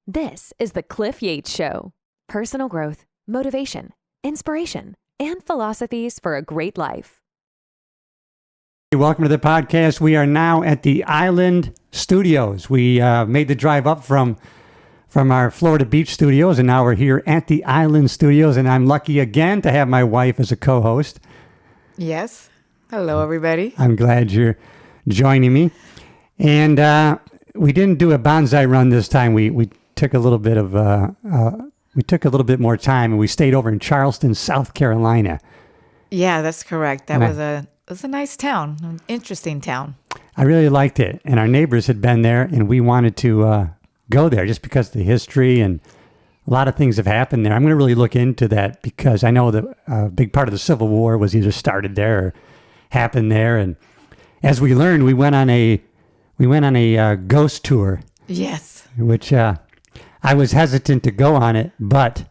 This is the Cliff Yates Show. Personal growth, motivation, inspiration, and philosophies for a great life. Welcome to the podcast. We are now at the Island Studios. We made the drive up from our Florida Beach studios, and now we're here at the Island Studios, and I'm lucky again to have my wife as a co-host. Yes. Hello, everybody. I'm glad you're joining me. And we didn't do a bonsai run this time. We took a little bit of more time, and we stayed over in Charleston, South Carolina. Yeah, that's correct. It was a nice town, an interesting town. I really liked it, and our neighbors had been there, and we wanted to go there just because of the history, and a lot of things have happened there. I'm going to really look into that because I know that a big part of the Civil War was either started there or happened there, and as we learned, we went on a ghost tour. Yes. Which I was hesitant to go on it, but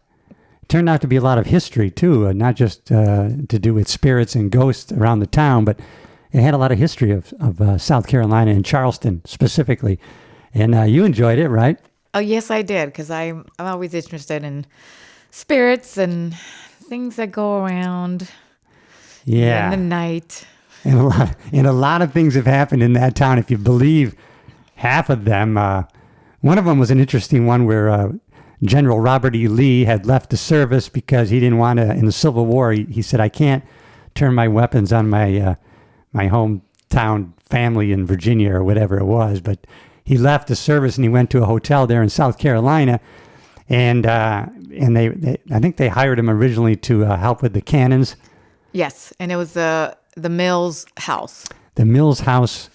it turned out to be a lot of history too, not just to do with spirits and ghosts around the town, but it had a lot of history of South Carolina and Charleston specifically. And you enjoyed it, right? Oh, yes, I did, because I'm always interested in spirits and things that go around in the night. And a lot of things have happened in that town, if you believe half of them. One of them was an interesting one where General Robert E. Lee had left the service because he didn't want to, in the Civil War, he said, I can't turn my weapons on my hometown family in Virginia or whatever it was. But he left the service and he went to a hotel there in South Carolina. And they I think they hired him originally to help with the cannons. Yes, and it was the Mills House. The Mills House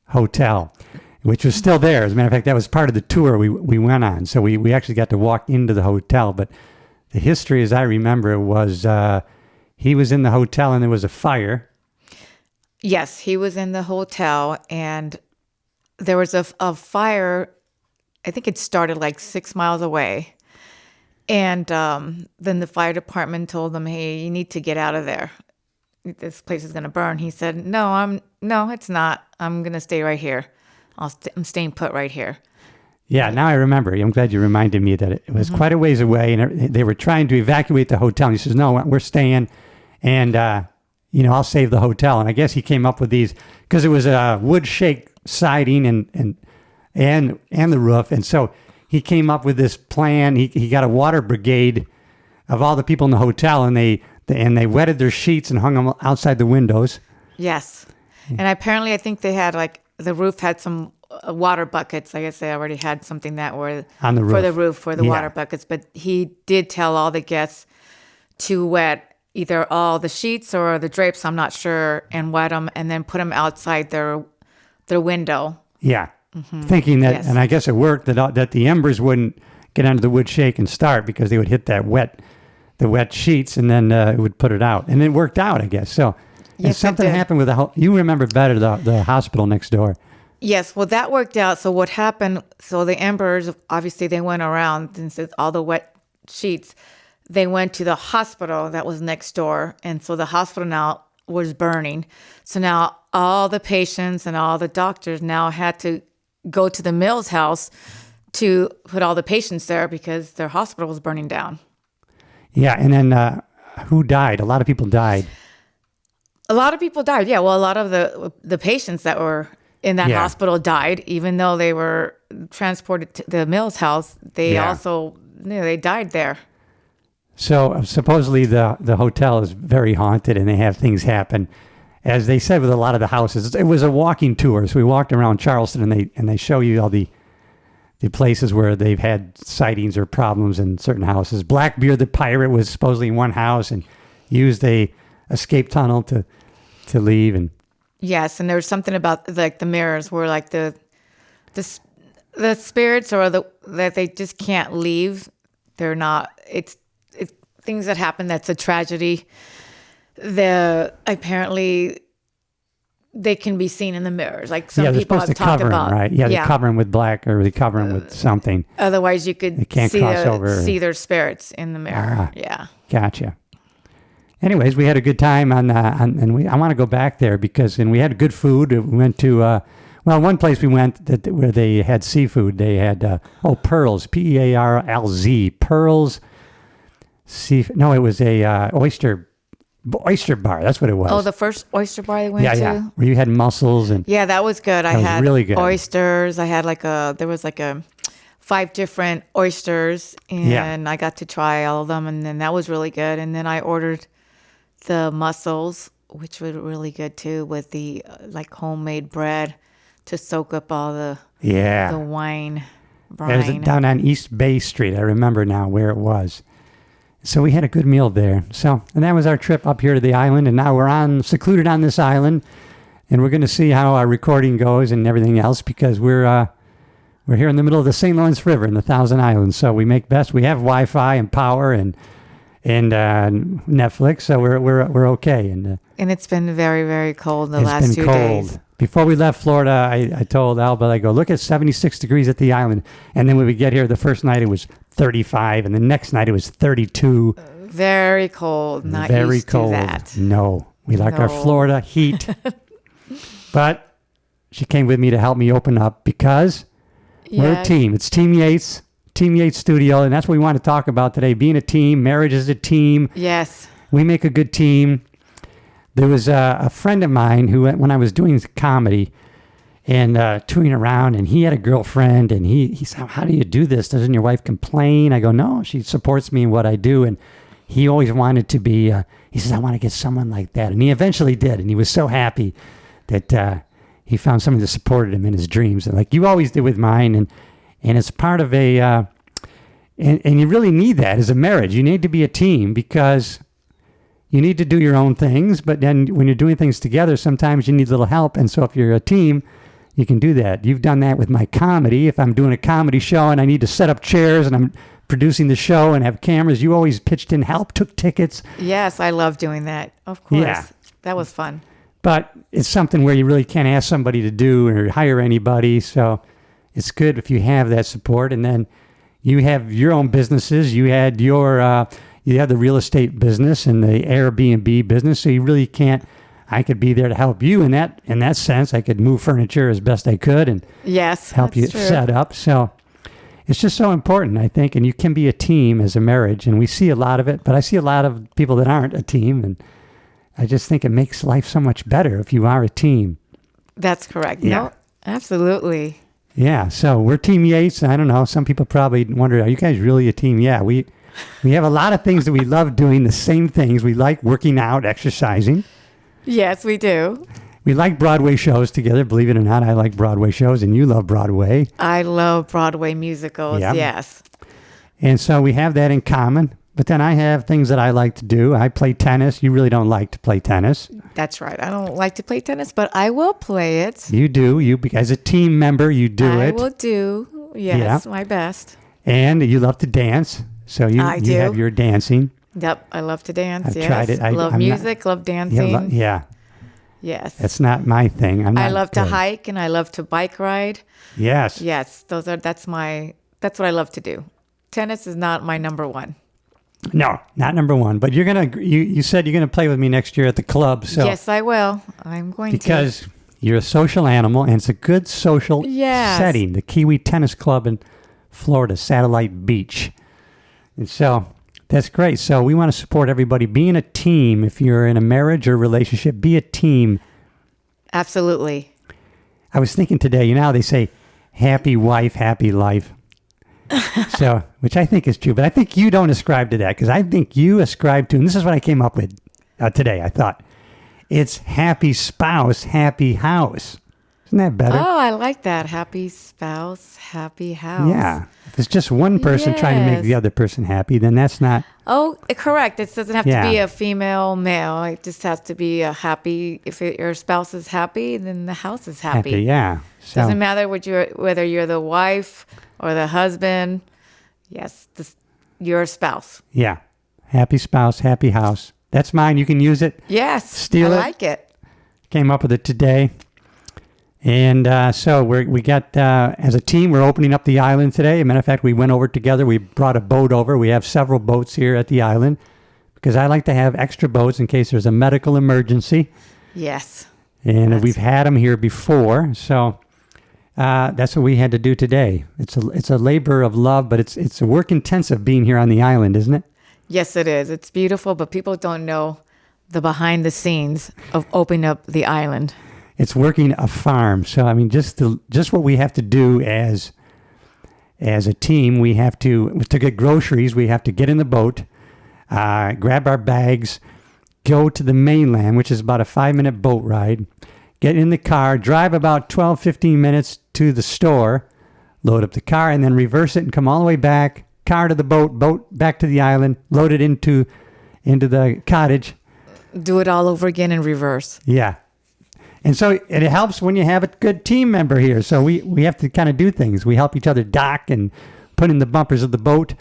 Hotel, which was still there. As a matter of fact, that was part of the tour we went on. So we actually got to walk into the hotel. But the history, as I remember, it was he was in the hotel and there was a fire. Yes, he was in the hotel and there was a fire. I think it started like 6 miles away. And then the fire department told him, hey, you need to get out of there. This place is going to burn. He said, no, it's not. I'm going to stay right here. I'm staying put right here. Yeah, now I remember. I'm glad you reminded me that it was quite a ways away, and they were trying to evacuate the hotel. And he says, no, we're staying, and I'll save the hotel. And I guess he came up with these, because it was a wood shake siding and the roof. And so he came up with this plan. He got a water brigade of all the people in the hotel, and they wetted their sheets and hung them outside the windows. Yes. And apparently I think they had the roof had some water buckets. I guess they already had something that were on the roof. for the water buckets. But he did tell all the guests to wet either all the sheets or the drapes, I'm not sure, and wet them and then put them outside their window. Yeah. Mm-hmm. Thinking that, yes. And I guess it worked, that the embers wouldn't get under the wood shake and start because they would hit the wet sheets and then it would put it out. And it worked out, I guess. So yes, something happened with you remember better the hospital next door. Yes, well, that worked out. So what happened, the embers, obviously they went around and all the wet sheets. They went to the hospital that was next door. And so the hospital now was burning. So now all the patients and all the doctors now had to go to the Mills house to put all the patients there because their hospital was burning down. Yeah, and then who died? A lot of people died. A lot of people died, yeah. Well, a lot of the patients that were in that hospital died, even though they were transported to the Mills house. They also, they died there. So supposedly the hotel is very haunted and they have things happen. As they said with a lot of the houses, it was a walking tour. So we walked around Charleston and they show you all the places where they've had sightings or problems in certain houses. Blackbeard the pirate was supposedly in one house and used a escape tunnel to leave. And yes, and there's something about the mirrors where the spirits or that they just can't leave. They're not. It's things that happen. That's a tragedy. Apparently they can be seen in the mirrors. Like some people have talked about. Right? Yeah, they cover them with black or they cover them with something. Otherwise, you could see their spirits in the mirror. Yeah. Gotcha. Anyways, we had a good time I want to go back there because we had good food. We went to Well, one place we went where they had seafood, they had, Pearls, Pearlz, Pearls. No, it was a oyster bar. That's what it was. Oh, the first oyster bar I went to? Yeah, where you had mussels. And yeah, that was good. I was had really good. oysters. I had there was 5 different oysters, and I got to try all of them, and then that was really good. And then I ordered the mussels, which were really good too, with the homemade bread to soak up all the wine brine. It was down on East Bay Street. I remember now where it was. So we had a good meal there. And that was our trip up here to the island, and now we're secluded on this island, and we're going to see how our recording goes and everything else, because we're here in the middle of the St. Lawrence River in the Thousand Islands. So we make best. We have Wi-Fi and power and Netflix, so we're okay. And it's been very, very cold the last 2 days. Before we left Florida, I told Albert, I go, look at 76 degrees at the island. And then when we get here, the first night it was 35, and the next night it was 32. Very cold. Not very used cold. to that. No, we like our Florida heat. But she came with me to help me open up because we're a team. It's Team Yates Studio, and that's what we want to talk about today. Being a team, marriage is a team. Yes. We make a good team. There was a friend of mine who, when I was doing comedy and touring around, and he had a girlfriend, and he said, how do you do this? Doesn't your wife complain? I go, no, she supports me in what I do. And he always wanted to be, he says, I want to get someone like that. And he eventually did. And he was so happy that he found somebody that supported him in his dreams. And like you always did with mine. And it's part of and you really need that as a marriage. You need to be a team because you need to do your own things, but then when you're doing things together, sometimes you need a little help. And so if you're a team, you can do that. You've done that with my comedy. If I'm doing a comedy show and I need to set up chairs and I'm producing the show and have cameras, you always pitched in help, took tickets. Yes, I love doing that. Of course. Yeah. That was fun. But it's something where you really can't ask somebody to do or hire anybody. So it's good if you have that support. And then you have your own businesses. You had you have the real estate business and the Airbnb business, so you really can't. I could be there to help you in that sense. I could move furniture as best I could and help you set up. So it's just so important, I think, and you can be a team as a marriage, and we see a lot of it, but I see a lot of people that aren't a team, and I just think it makes life so much better if you are a team. That's correct. Yeah. No, absolutely. Yeah, so we're Team Yates. I don't know, some people probably wonder, are you guys really a team? Yeah, we have a lot of things that we love doing, the same things. We like working out, exercising. Yes, we do. We like Broadway shows together. Believe it or not, I like Broadway shows, and you love Broadway. I love Broadway musicals, Yep. yes. And so we have that in common. But then I have things that I like to do. I play tennis. You really don't like to play tennis. That's right. I don't like to play tennis, but I will play it. You do. As a team member, you do it. I will do, yes, my best. And you love to dance. So you have your dancing. Yep, I love to dance. I've yes. tried it. Love music, love dancing. Yeah. Yes. That's not my thing. I love to hike and I love to bike ride. Yes. Yes, that's what I love to do. Tennis is not my number one. No, not number one. But you said you're gonna play with me next year at the club. So yes, I will. I'm going to. Because you're a social animal and it's a good social setting. The Kiwi Tennis Club in Florida, Satellite Beach. And so that's great. So we want to support everybody. Being a team, if you're in a marriage or relationship, be a team. Absolutely. I was thinking today, how they say, happy wife, happy life. So, which I think is true. But I think you don't ascribe to that because I think you ascribe to, and this is what I came up with today. I thought, it's happy spouse, happy house. Isn't that better? Oh, I like that. Happy spouse, happy house. Yeah. If it's just one person trying to make the other person happy, then that's not. Oh, correct. It doesn't have to be a female, male. It just has to be a happy. If your spouse is happy, then the house is happy. Yeah. So, doesn't matter whether you're the wife or the husband. Yes, your spouse. Yeah. Happy spouse, happy house. That's mine. You can use it. Yes. Steal it. I like it. Came up with it today. And so we got, as a team, we're opening up the island today. As a matter of fact, we went over together. We brought a boat over. We have several boats here at the island because I like to have extra boats in case there's a medical emergency. Yes. And we've had them here before. So That's what we had to do today. It's a labor of love, but it's a work intensive being here on the island, isn't it? Yes, it is. It's beautiful, but people don't know the behind the scenes of opening up the island. It's working a farm. So I mean, just what we have to do as a team, we have to get groceries. We have to get in the boat, grab our bags, go to the mainland, which is about a 5-minute boat ride. Get in the car, drive about 12, 15 minutes to the store, load up the car, and then reverse it and come all the way back. Car to the boat back to the island, load it into the cottage. Do it all over again in reverse. Yeah. And so it helps when you have a good team member here. So we have to kind of do things. We help each other dock and put in the bumpers of the boat,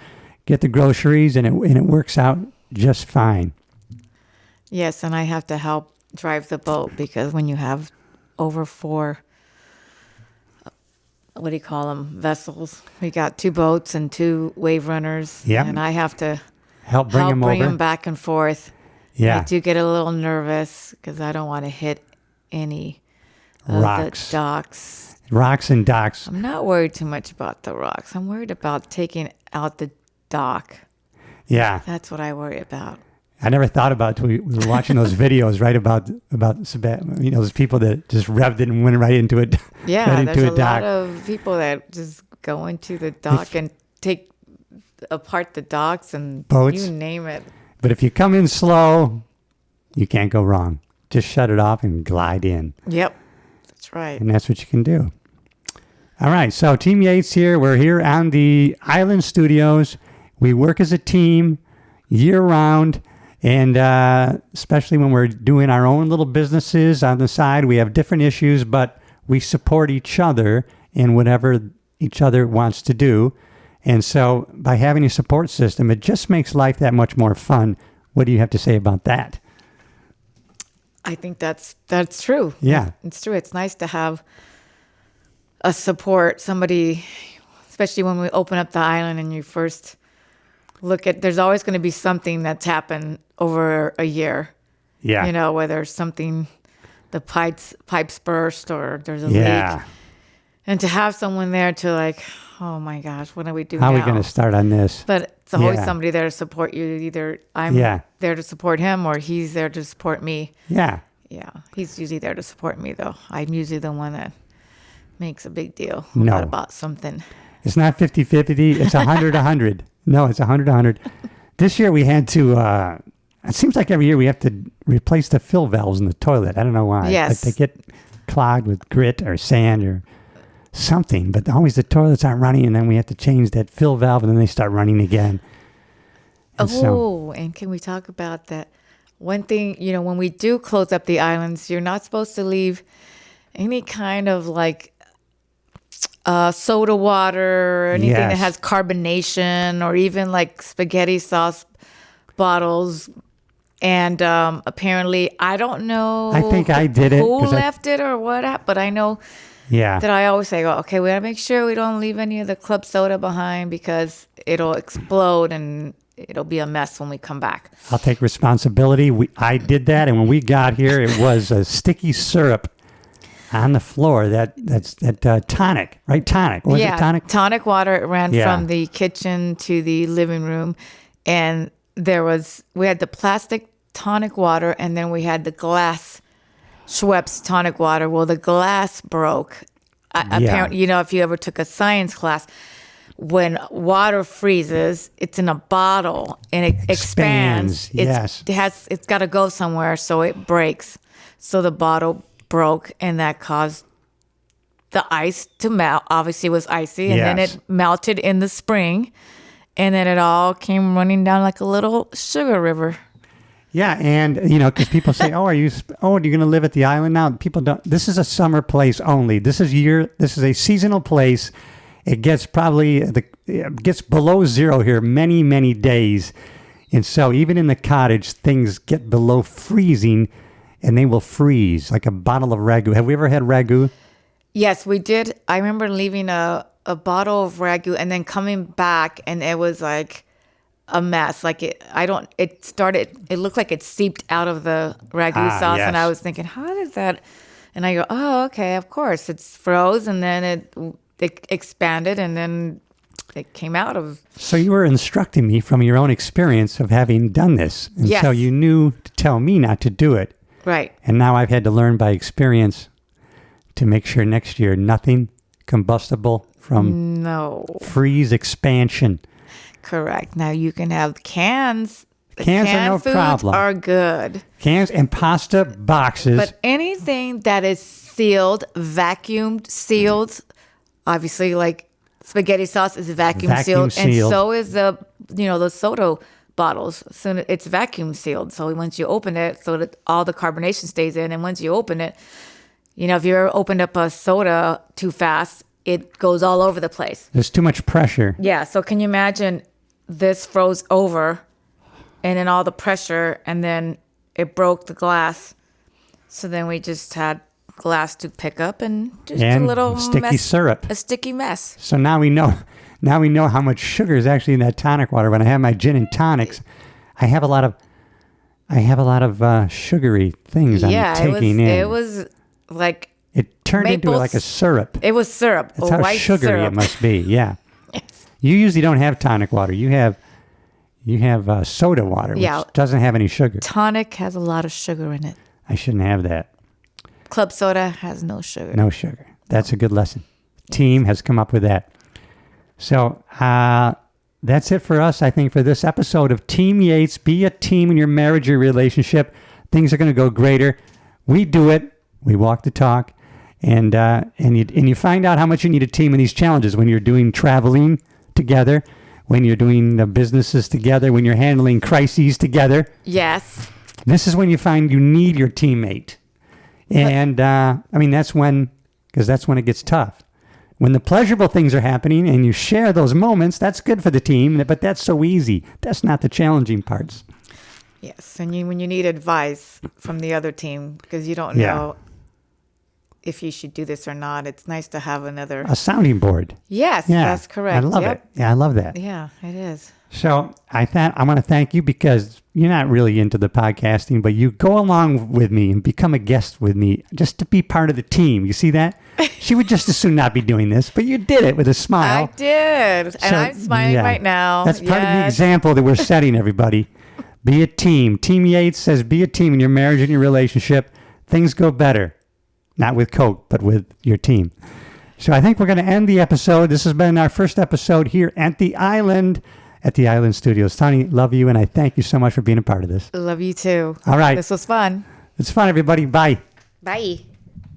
get the groceries, and it works out just fine. Yes, and I have to help drive the boat because when you have over 4, what do you call them, vessels, we got 2 boats and 2 wave runners. Yep. And I have to Help bring them over. back and forth. Yeah. I do get a little nervous because I don't want to hit any of Rocks. the docks. Rocks and docks. I'm not worried too much about the rocks. I'm worried about taking out the dock. Yeah. That's what I worry about. I never thought about it. We were watching those videos, right, about those people that just revved it and went right into it. Yeah, right there's into a dock. lot of people that just go into the dock and take apart the docks and Boats. you name it. But if you come in slow, you can't go wrong. Just shut it off and glide in. Yep, that's right. And that's what you can do. All right, so Team Yates here. We're here on the Island Studios. We work as a team year-round, and especially when we're doing our own little businesses on the side, we have different issues, but we support each other in whatever each other wants to do. And so by having a support system, it just makes life that much more fun. What do you have to say about that? I think that's true. Yeah. It's true. It's nice to have a support, somebody, especially when we open up the island and you first look at, there's always going to be something that's happened over a year. Yeah. You know, whether something, the pipes burst or there's a Yeah. leak. And to have someone there to like, oh my gosh, what do we do How now? are we going to start on this? But it's always Yeah. somebody there to support you. Either I'm Yeah. there to support him or he's there to support me. Yeah. Yeah, he's usually there to support me, though. I'm usually the one that makes a big deal No. about something. It's not 50-50. It's 100-100. No, it's 100-100. This year we had to, it seems like every year we have to replace the fill valves in the toilet. I don't know why. Yes. Like they get clogged with grit or sand or something, but always the toilets aren't running, and then we have to change that fill valve, and then they start running again. And And can we talk about that? One thing, you know, when we do close up the islands, you're not supposed to leave any kind of like soda water or anything that Yes. has carbonation or even like spaghetti sauce bottles. And apparently, I don't know I think I did it, who 'cause left it or what, but I know Yeah. that I always say, okay, we gotta make sure we don't leave any of the club soda behind because it'll explode and it'll be a mess when we come back. I'll take responsibility. I did that, and when we got here, it was a sticky syrup on the floor. That's tonic, right? Tonic. Was it tonic? Tonic water. It ran Yeah. from the kitchen to the living room, and we had the plastic tonic water, and then we had the glass Schweppes tonic water. Well, the glass broke. Apparently, you know, if you ever took a science class, when water freezes, it's in a bottle and it expands. Yes. It's got to go somewhere, so it breaks. So the bottle broke, and that caused the ice to melt. Obviously, it was icy, and then Yes. it melted in the spring, and then it all came running down like a little sugar river. Yeah, and you know, because people say, "Oh, are you going to live at the island now?" People don't. This is a summer place only. This is a seasonal place. It gets it gets below zero here many days, and so even in the cottage, things get below freezing, and they will freeze like a bottle of ragu. Have we ever had ragu? Yes, we did. I remember leaving a bottle of ragu and then coming back, and it was like a mess. Like it looked like it seeped out of the ragu sauce, and yes. I was thinking, how did that? And I go, oh, okay, of course. It's froze, and then it expanded, and then it came out of. So you were instructing me from your own experience of having done this. And Yes. so you knew to tell me not to do it. Right. And now I've had to learn by experience to make sure next year nothing combustible from No. freeze expansion. Correct. Now you can have cans. The Cans are canned no foods problem. are good. Cans and pasta boxes. But anything that is sealed, vacuumed, sealed, obviously like spaghetti sauce is vacuum Vacuum sealed, and sealed. so is the soda bottles. So it's vacuum sealed. So once you open it, so that all the carbonation stays in, and once you open it, if you ever opened up a soda too fast, it goes all over the place. There's too much pressure. Yeah. So can you imagine this froze over, and then all the pressure, and then it broke the glass. So then we just had glass to pick up and just And a little sticky mess, syrup. a sticky mess. So now we know how much sugar is actually in that tonic water. When I have my gin and tonics, I have a lot of sugary things I'm taking in. It was like It turned into maple like a syrup. It was syrup. That's a how white sugary syrup. it must be. Yeah. Yes. You usually don't have tonic water. You have soda water, Yeah. which doesn't have any sugar. Tonic has a lot of sugar in it. I shouldn't have that. Club soda has no sugar. No sugar. That's a good lesson. Team has come up with that. So that's it for us, I think, for this episode of Team Yates. Be a team in your marriage or relationship. Things are going to go greater. We do it. We walk the talk. And you find out how much you need a team in these challenges when you're doing traveling together, when you're doing businesses together, when you're handling crises together. Yes. This is when you find you need your teammate. And that's when it gets tough. When the pleasurable things are happening and you share those moments, that's good for the team, but that's so easy. That's not the challenging parts. Yes. And when you need advice from the other team, because you don't Yeah. know if you should do this or not, it's nice to have another. A sounding board. Yes, Yeah, that's correct. I love Yep. it. Yeah, I love that. Yeah, it is. So I want to thank you because you're not really into the podcasting, but you go along with me and become a guest with me just to be part of the team. You see that? She would just as soon not be doing this, but you did it with a smile. I did. And So, I'm smiling yeah. right now. That's part of the Yes. example that we're setting, everybody. Be a team. Team Yates says be a team in your marriage and your relationship. Things go better. Not with Coke, but with your team. So I think we're going to end the episode. This has been our first episode here at the Island Studios. Tony, love you, and I thank you so much for being a part of this. Love you too. All right. This was fun. It's fun, everybody. Bye. Bye.